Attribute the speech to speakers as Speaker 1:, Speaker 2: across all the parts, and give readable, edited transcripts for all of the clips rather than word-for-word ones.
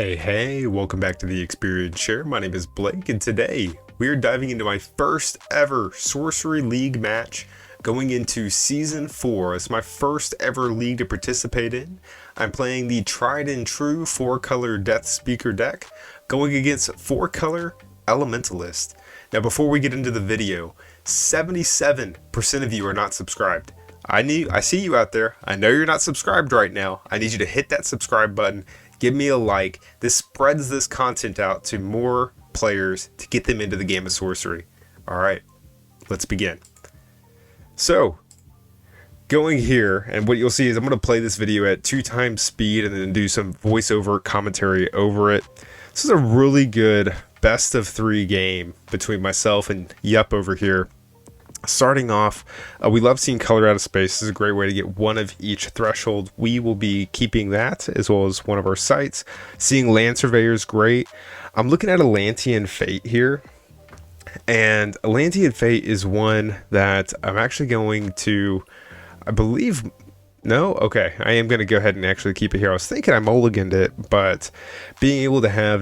Speaker 1: Hey, welcome back to the Experience Share. My name is Blake, and today we are diving into my first ever Sorcery League match going into Season 4. It's my first ever league to participate in. I'm playing the tried and true 4-color Deathspeaker deck going against 4-color Elementalist. Now, before we get into the video, 77% of you are not subscribed. I see you out there. I know you're not subscribed right now. I need you to hit that subscribe button. Give me a like. This spreads this content out to more players to get them into the game of Sorcery. Alright, let's begin. So, going here, and what you'll see is I'm going to play this video at 2x speed and then do some voiceover commentary over it. This is a really good best of 3 game between myself and Yup over here. Starting off, we love seeing color out of space. This is a great way to get one of each threshold. We will be keeping that as well as one of our sites. Seeing Land Surveyor is great. I'm looking at Atlantean Fate here. And Atlantean Fate is one that I'm actually going to, I believe, no? Okay, I am going to go ahead and actually keep it here. I was thinking I mulliganed it, but being able to have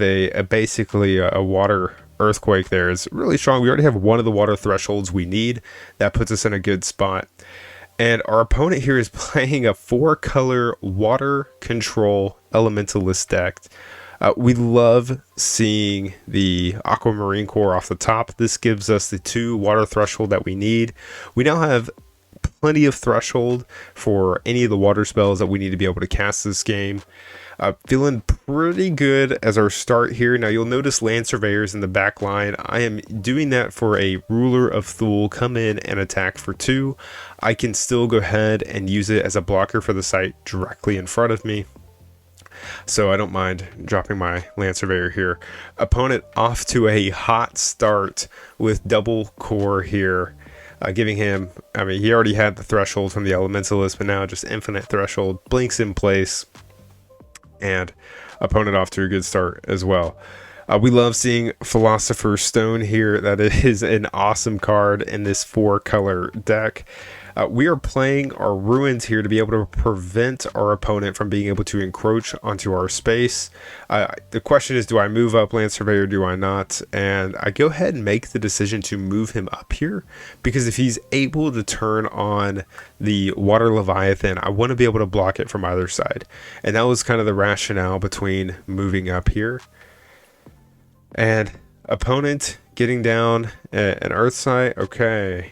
Speaker 1: basically a water earthquake there is really strong. We already have one of the water thresholds we need. That puts us in a good spot. And our opponent here is playing a 4-color water control Elementalist deck. We love seeing the Aquamarine Core off the top. This gives us the 2 water threshold that we need. We now have plenty of threshold for any of the water spells that we need to be able to cast this game. Feeling pretty good as our start here. Now you'll notice Land Surveyors in the back line. I am doing that for a Ruler of Thule. Come in and attack for 2. I can still go ahead and use it as a blocker for the site directly in front of me. So I don't mind dropping my Land Surveyor here. Opponent off to a hot start with double core here. Giving him, he already had the threshold from the Elementalist, but now just infinite threshold. Blinks in place. And opponent off to a good start as well. We love seeing Philosopher's Stone here. That is an awesome card in this 4-color deck. We are playing our Ruins here to be able to prevent our opponent from being able to encroach onto our space. The question is, do I move up Land Surveyor or do I not? And I go ahead and make the decision to move him up here, because if he's able to turn on the Water Leviathan, I want to be able to block it from either side. And that was kind of the rationale between moving up here. And opponent getting down an Earth site. Okay.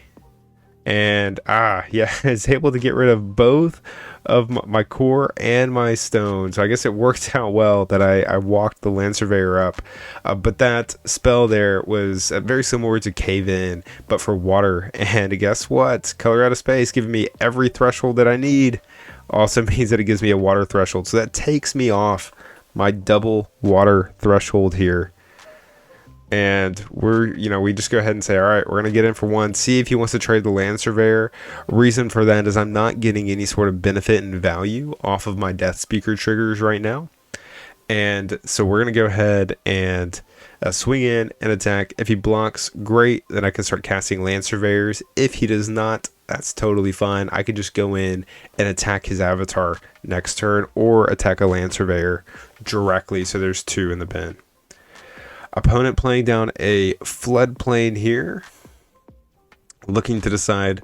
Speaker 1: And yeah, is able to get rid of both of my core and my stone. So I guess it worked out well that I walked the Land Surveyor up. But that spell there was very similar to Cave In, but for water. And guess what? Color out of space, giving me every threshold that I need. Also means that it gives me a water threshold. So that takes me off my double water threshold here. And we just go ahead and say, all right, we're going to get in for 1, see if he wants to trade the Land Surveyor. Reason for that is I'm not getting any sort of benefit and value off of my Deathspeaker triggers right now. And so we're going to go ahead and swing in and attack. If he blocks, great. Then I can start casting Land Surveyors. If he does not, that's totally fine. I can just go in and attack his avatar next turn or attack a Land Surveyor directly. So there's 2 in the bin. Opponent playing down a floodplain here, looking to decide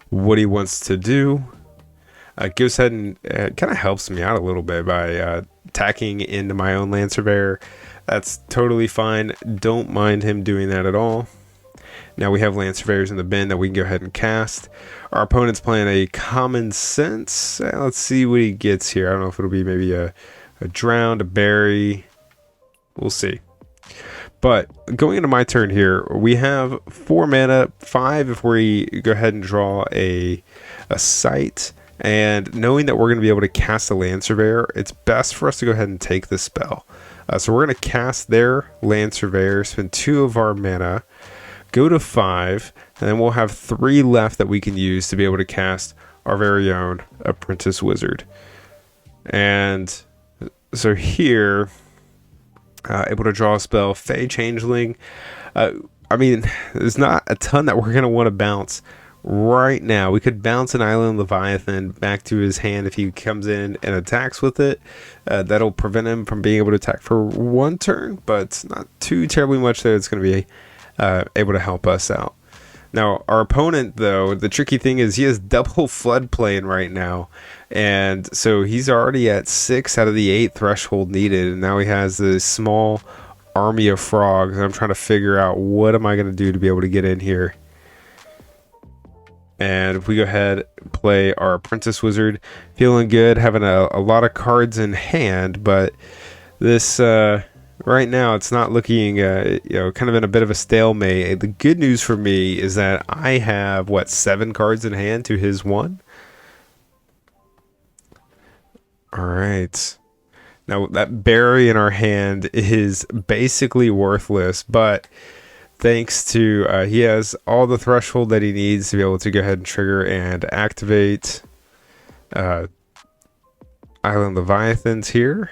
Speaker 1: what he wants to do. Goes ahead and kind of helps me out a little bit by attacking into my own Land Surveyor. That's totally fine. Don't mind him doing that at all. Now we have Land Surveyors in the bin that we can go ahead and cast. Our opponent's playing a Common Sense. Let's see what he gets here. I don't know if it'll be maybe a Drown, a Berry. We'll see. But going into my turn here, we have 4 mana, 5 if we go ahead and draw a site. And knowing that we're going to be able to cast a Land Surveyor, it's best for us to go ahead and take this spell. So we're going to cast their Land Surveyor, spend 2 of our mana, go to 5, and then we'll have 3 left that we can use to be able to cast our very own Apprentice Wizard. And so here, able to draw a spell, Fey Changeling. There's not a ton that we're going to want to bounce right now. We could bounce an Island Leviathan back to his hand if he comes in and attacks with it. That'll prevent him from being able to attack for one turn, but not too terribly much that it's going to be able to help us out. Now, our opponent, though, the tricky thing is he has double floodplain right now. And so he's already at 6 out of the 8 threshold needed. And now he has this small army of frogs. And I'm trying to figure out what am I going to do to be able to get in here. And if we go ahead and play our Apprentice Wizard, feeling good, having a lot of cards in hand. But this... right now, it's not looking, kind of in a bit of a stalemate. The good news for me is that I have, 7 cards in hand to his 1? Alright. Now, that berry in our hand is basically worthless, but thanks to, he has all the threshold that he needs to be able to go ahead and trigger and activate Island Leviathans here.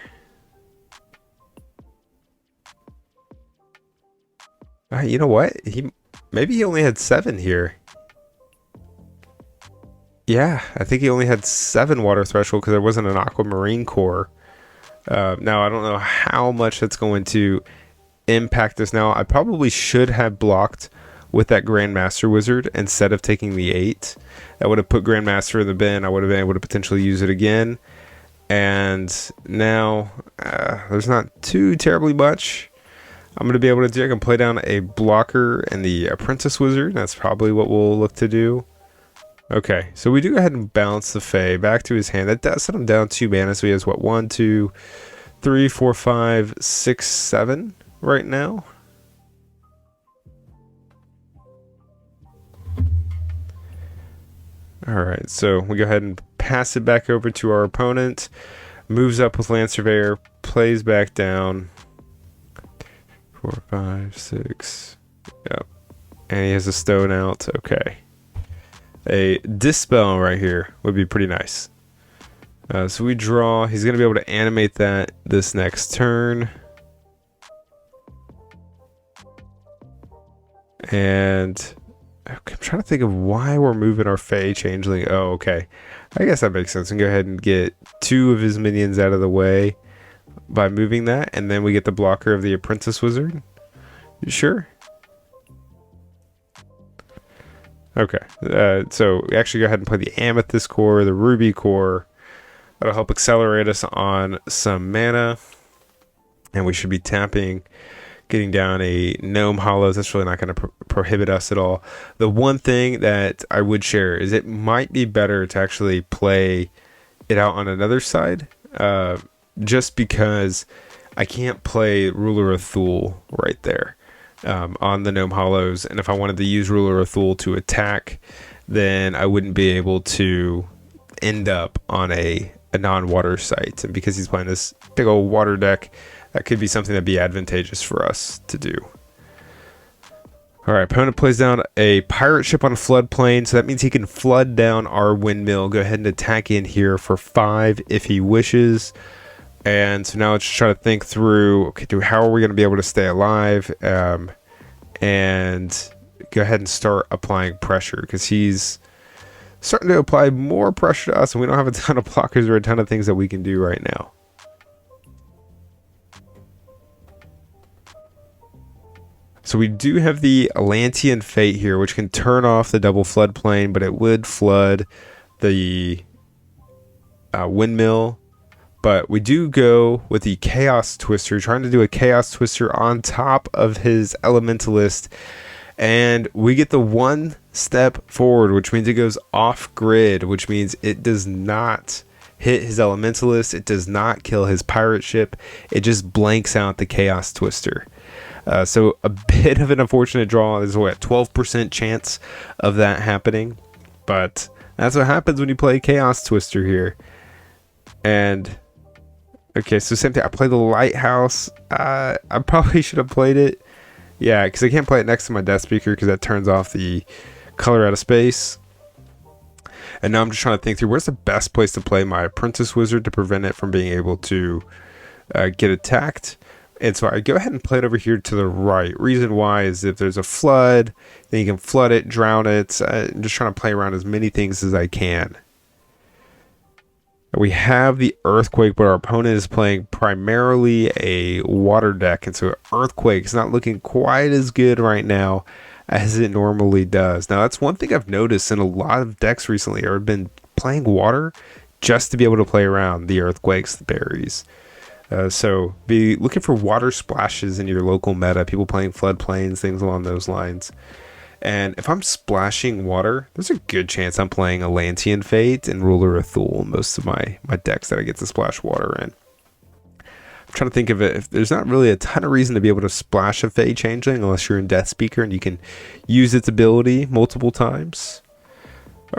Speaker 1: You know what? Maybe he only had 7 here. Yeah, I think he only had 7 water threshold because there wasn't an aquamarine core. Now, I don't know how much that's going to impact us now. I probably should have blocked with that Grandmaster Wizard instead of taking the 8. That would have put Grandmaster in the bin. I would have been able to potentially use it again. And now, there's not too terribly much I'm going to be able to do. I can play down a blocker and the Apprentice Wizard. That's probably what we'll look to do. Okay, so we do go ahead and bounce the Fae back to his hand. That does set him down 2 mana, so he has, 1, 2, 3, 4, 5, 6, 7 right now. Alright, so we go ahead and pass it back over to our opponent. Moves up with Land Surveyor, plays back down. 4, 5, 6. Yep. And he has a stone out. Okay. A Dispel right here would be pretty nice. So we draw. He's going to be able to animate that this next turn. And I'm trying to think of why we're moving our Fae Changeling. Oh, okay. I guess that makes sense. And go ahead and get 2 of his minions out of the way by moving that, and then we get the blocker of the Apprentice Wizard. You sure? Okay, so we actually go ahead and play the Amethyst core, the Ruby core. That'll help accelerate us on some mana, and we should be tapping, getting down a Gnome Hollows. That's really not going to prohibit us at all. The one thing that I would share is it might be better to actually play it out on another side. Just because I can't play Ruler of Thule right there on the Gnome Hollows. And if I wanted to use Ruler of Thule to attack, then I wouldn't be able to end up on a non-water site. And because he's playing this big old water deck, that could be something that'd be advantageous for us to do. Alright, opponent plays down a pirate ship on a floodplain, so that means he can flood down our windmill. Go ahead and attack in here for 5 if he wishes. And so now let's just try to think through, okay, how are we going to be able to stay alive? And go ahead and start applying pressure, because he's starting to apply more pressure to us, and we don't have a ton of blockers or a ton of things that we can do right now. So we do have the Atlantean Fate here, which can turn off the double floodplain, but it would flood the windmill. But we do go with the Chaos Twister, trying to do a Chaos Twister on top of his Elementalist. And we get the 1 step forward, which means it goes off grid, which means it does not hit his Elementalist. It does not kill his pirate ship. It just blanks out the Chaos Twister. So a bit of an unfortunate draw. There's what, 12% chance of that happening. But that's what happens when you play Chaos Twister here. And okay, so same thing. I play the Lighthouse. I probably should have played it. Yeah, because I can't play it next to my Deathspeaker because that turns off the color out of space. And now I'm just trying to think through where's the best place to play my Apprentice Wizard to prevent it from being able to get attacked. And so I go ahead and play it over here to the right. Reason why is if there's a flood, then you can flood it, drown it. I'm just trying to play around as many things as I can. We have the Earthquake, but our opponent is playing primarily a water deck. And so Earthquake is not looking quite as good right now as it normally does. Now, that's one thing I've noticed in a lot of decks recently. I've been playing water just to be able to play around the Earthquakes, the berries. So be looking for water splashes in your local meta, people playing floodplains, things along those lines. And if I'm splashing water, there's a good chance I'm playing Atlantean Fate and Ruler of Thule in most of my decks that I get to splash water in. I'm trying to think of it. If there's not really a ton of reason to be able to splash a Fey Changeling unless you're in Deathspeaker and you can use its ability multiple times.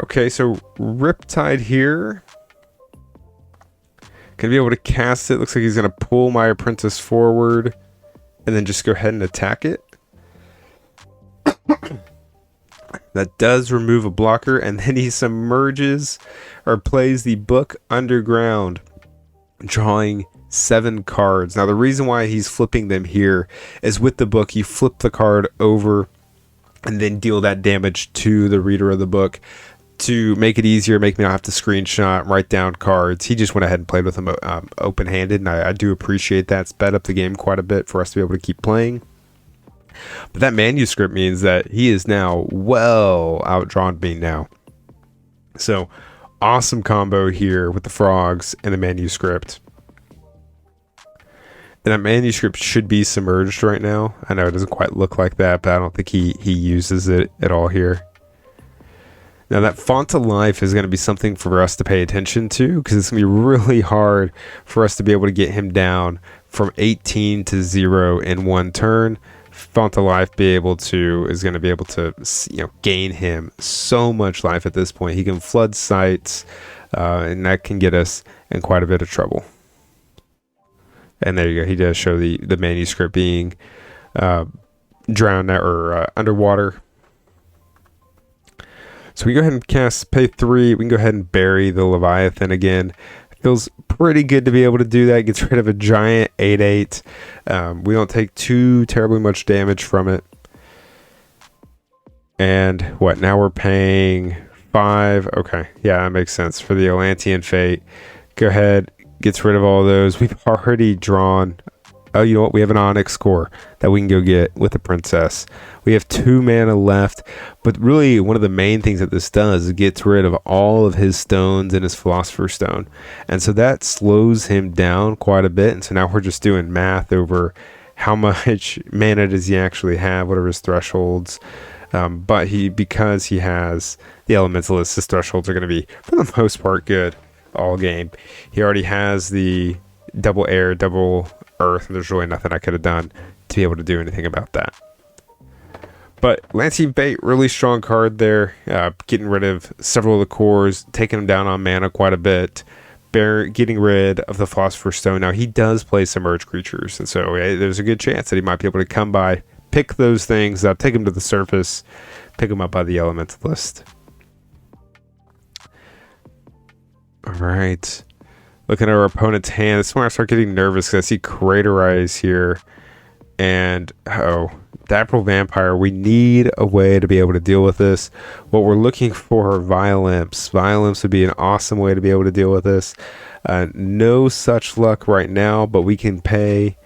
Speaker 1: Okay, so Riptide here. Gonna be able to cast it. Looks like he's gonna pull my Apprentice forward and then just go ahead and attack it. That does remove a blocker, and then he submerges or plays the Book Underground, drawing 7 cards. Now the reason why he's flipping them here is with the book, you flip the card over and then deal that damage to the reader of the book. To make it easier, make me not have to screenshot, write down cards. He just went ahead and played with them open-handed, and I do appreciate that. Sped up the game quite a bit for us to be able to keep playing. But that manuscript means that he is now well outdrawn me now. So, awesome combo here with the frogs and the manuscript. And that manuscript should be submerged right now. I know it doesn't quite look like that, but I don't think he uses it at all here. Now that Font of Life is going to be something for us to pay attention to, because it's going to be really hard for us to be able to get him down from 18 to 0 in one turn. Font of Life is going to be able to, gain him so much life at this point. He can flood sites, and that can get us in quite a bit of trouble. And there you go. He does show the manuscript being drowned or underwater. So we go ahead and pay 3. We can go ahead and bury the Leviathan again. Feels pretty good to be able to do that. Gets rid of a giant 8/8. We don't take too terribly much damage from it. And what? Now we're paying 5. Okay, yeah, that makes sense for the Atlantean Fate. Go ahead, gets rid of all those. We've already drawn. Oh, you know what? We have an Onyx core that we can go get with the Princess. We have 2 mana left, but really one of the main things that this does is gets rid of all of his stones and his Philosopher's Stone. And so that slows him down quite a bit. And so now we're just doing math over how much mana does he actually have, what are his thresholds. But because he has the Elementalist, his thresholds are going to be, for the most part, good all game. He already has the double air, double earth, and there's really nothing I could have done to be able to do anything about that. But Atlantean Fate, really strong card there, getting rid of several of the cores, taking him down on mana quite a bit, getting rid of the Philosopher's Stone. Now he does play submerged creatures, and so there's a good chance that he might be able to come by, pick those things up, take them to the surface, pick them up by the Elementalist. All right. Looking at our opponent's hand, this is when I start getting nervous because I see Craterize here. And, Dapple Vampire, we need a way to be able to deal with this. What we're looking for are Violimps. Violimps would be an awesome way to be able to deal with this. No such luck right now, but we can pay.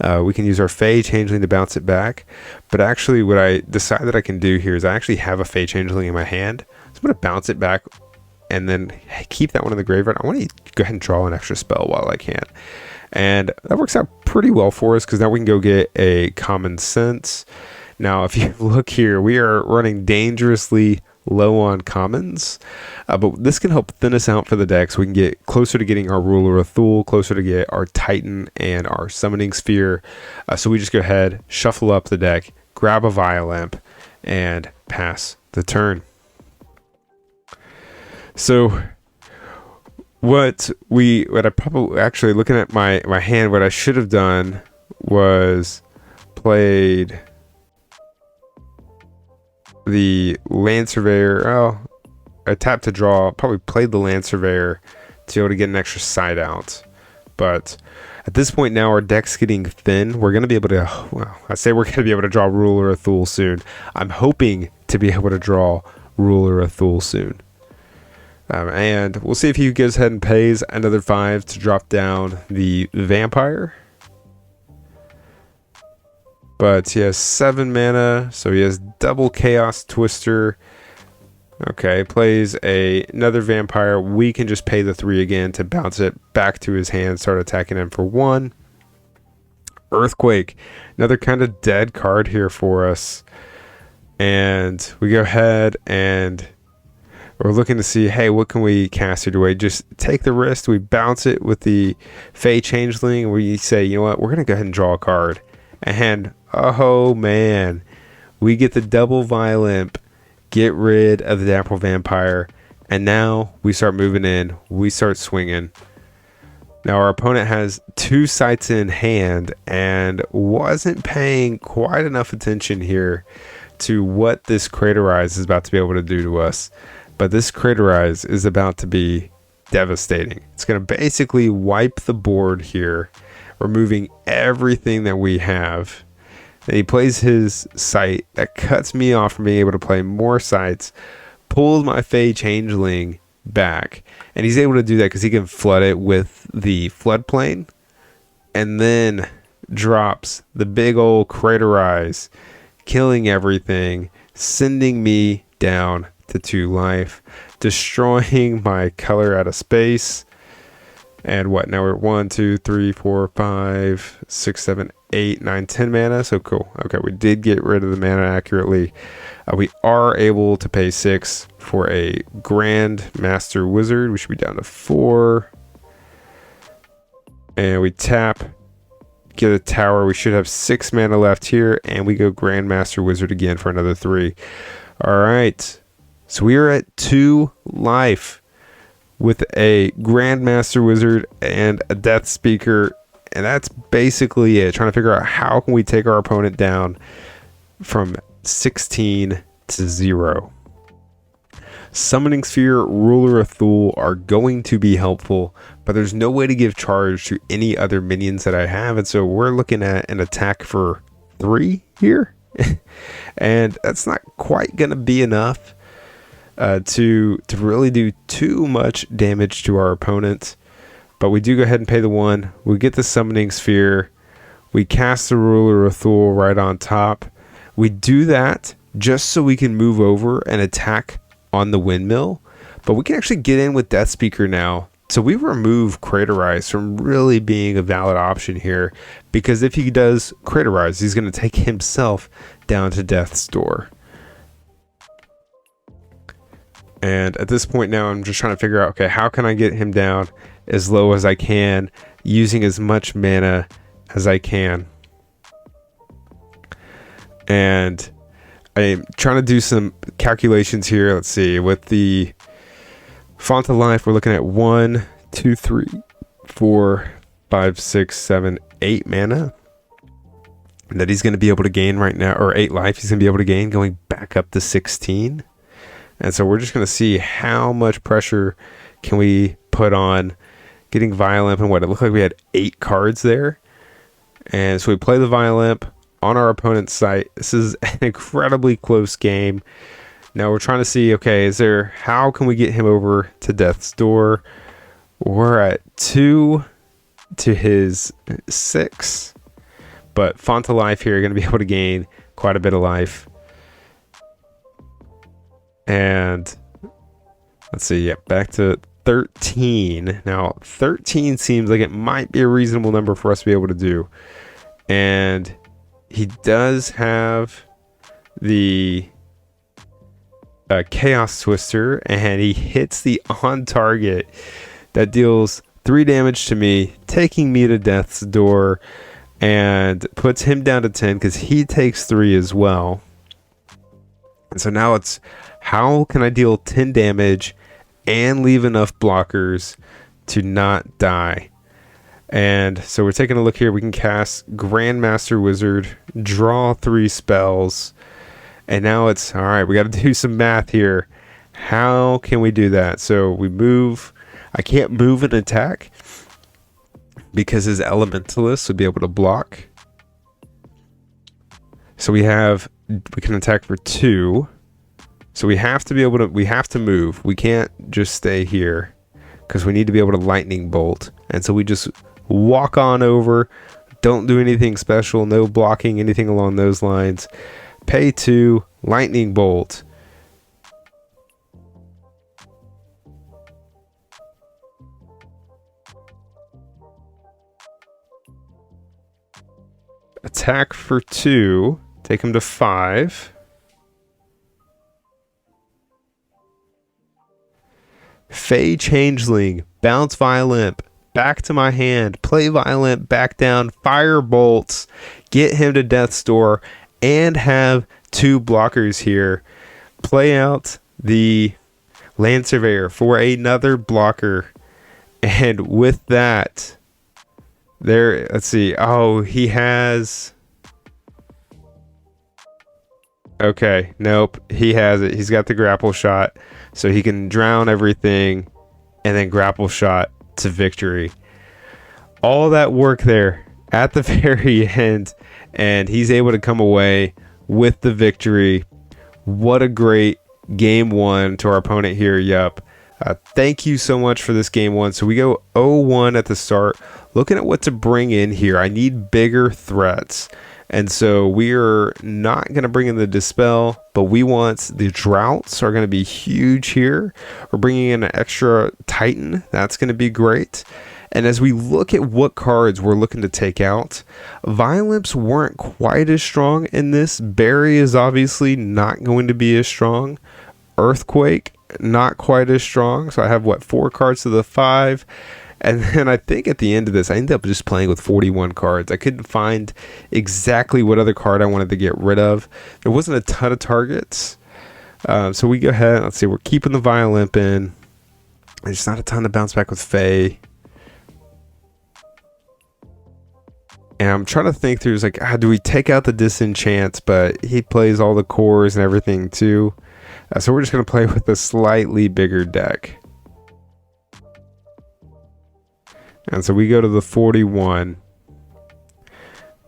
Speaker 1: We can use our Fey Changeling to bounce it back. But actually, what I decide that I can do here is I actually have a Fey Changeling in my hand. So I'm going to bounce it back and then keep that one in the graveyard. I want to go ahead and draw an extra spell while I can. And that works out pretty well for us because now we can go get a Common Sense. Now, if you look here, we are running dangerously low on commons. But this can help thin us out for the deck so we can get closer to getting our Ruler of Thule, closer to get our Titan and our Summoning Sphere. So we just go ahead, shuffle up the deck, grab a Violamp, and pass the turn. So what I probably actually looking at my hand, what I should have done was played the Land Surveyor. Oh, I tapped to draw. Probably played the Land Surveyor to be able to get an extra side out. But at this point now, our deck's getting thin. We're going to be able to, well, I say we're going to be able to draw Ruler of Thule soon. I'm hoping to be able to draw Ruler of Thule soon. And we'll see if he goes ahead and pays another 5 to drop down the Vampire. But he has 7 mana, so he has double Chaos Twister. Okay, plays another Vampire. We can just pay the 3 again to bounce it back to his hand, start attacking him for 1. Earthquake, another kind of dead card here for us. And we go ahead and we're looking to see, hey, what can we cast here? Do we just take the risk? We bounce it with the Fey Changeling. We say, you know what, we're going to go ahead and draw a card. And, oh man, we get the double Violent. Get rid of the Dapple Vampire, and now we start moving in. We start swinging. Now our opponent has 2 sights in hand and wasn't paying quite enough attention here to what this Craterize is about to be able to do to us. But this Craterize is about to be devastating. It's going to basically wipe the board here, removing everything that we have. And he plays his sight that cuts me off from being able to play more sights, pulls my Fey Changeling back, and he's able to do that because he can flood it with the floodplain, and then drops the big old Craterize, killing everything, sending me down to 2 life, destroying my color out of space. And what, now we're at 1, 2, 3, 4, 5, 6, 7, 8, 9, 10 mana. So cool. Okay, we did get rid of the mana accurately. We are able to pay 6 for a Grand Master Wizard. We should be down to 4. And we tap, get a tower. We should have 6 mana left here. And we go Grand Master Wizard again for another 3. All right. So we are at 2 life with a Grandmaster Wizard and a Deathspeaker, and that's basically it. Trying to figure out how can we take our opponent down from 16 to 0. Summoning Sphere, Ruler of Thule are going to be helpful, but there's no way to give charge to any other minions that I have, and so we're looking at an attack for 3 here, and that's not quite going to be enough to really do too much damage to our opponent. But we do go ahead and pay the 1. We get the Summoning Sphere. We cast the Ruler of Thule right on top. We do that just so we can move over and attack on the windmill. But we can actually get in with Deathspeaker now. So we remove Craterize from really being a valid option here, because if he does Craterize, he's going to take himself down to death's door. And at this point now, I'm just trying to figure out, okay, how can I get him down as low as I can, using as much mana as I can. And I'm trying to do some calculations here. Let's see, with the Font of Life, we're looking at 1, 2, 3, 4, 5, 6, 7, 8 mana that he's going to be able to gain right now, or 8 life he's going to be able to gain, going back up to 16. And so we're just going to see how much pressure can we put on getting Violent. And what, it looked like we had 8 cards there. And so we play the Violent on our opponent's site. This is an incredibly close game. Now we're trying to see, okay, how can we get him over to death's door? We're at 2 to his 6. But Font of Life here, going to be able to gain quite a bit of life. And let's see, yeah, back to 13. Now, 13 seems like it might be a reasonable number for us to be able to do. And he does have the Chaos Twister, and he hits the on target that deals 3 damage to me, taking me to death's door, and puts him down to 10 because he takes 3 as well. And so now it's, how can I deal 10 damage and leave enough blockers to not die? And so we're taking a look here. We can cast Grandmaster Wizard, draw 3 spells, and now it's, all right, we got to do some math here. How can we do that? So we move. I can't move and attack, because his Elementalist would be able to block. So we can attack for 2. So we have to be able to, we have to move. We can't just stay here because we need to be able to lightning bolt. And so we just walk on over, don't do anything special, no blocking, anything along those lines. Pay 2, lightning bolt. Attack for 2, take him to 5. Fey Changeling, bounce Violent, back to my hand, play Violent, back down, fire bolts, get him to Death's Door, and have 2 blockers here. Play out the Land Surveyor for another blocker. And with that, there, let's see. Oh, he has... Okay, nope, he has it. He's got the grapple shot, so he can drown everything and then grapple shot to victory. All that work there at the very end, and he's able to come away with the victory. What a great game 1 to our opponent here, Yup. Thank you so much for this game 1. So we go 0-1 at the start. Looking at what to bring in here, I need bigger threats. And so we are not going to bring in the Dispel, but we want the Droughts are going to be huge here. We're bringing in an extra Titan. That's going to be great. And as we look at what cards we're looking to take out, Violence weren't quite as strong in this. Barry is obviously not going to be as strong. Earthquake, not quite as strong. So I have, 4 cards to the 5. And then I think at the end of this, I ended up just playing with 41 cards. I couldn't find exactly what other card I wanted to get rid of. There wasn't a ton of targets. So we go ahead. Let's see. We're keeping the Violent in. There's not a ton to bounce back with Faye. And I'm trying to think through, like, do we take out the Disenchant? But he plays all the cores and everything too. So we're just going to play with a slightly bigger deck. And so we go to the 41.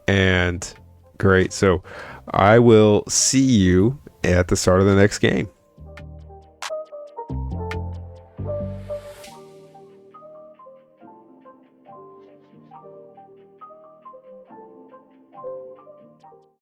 Speaker 1: And great. So I will see you at the start of the next game.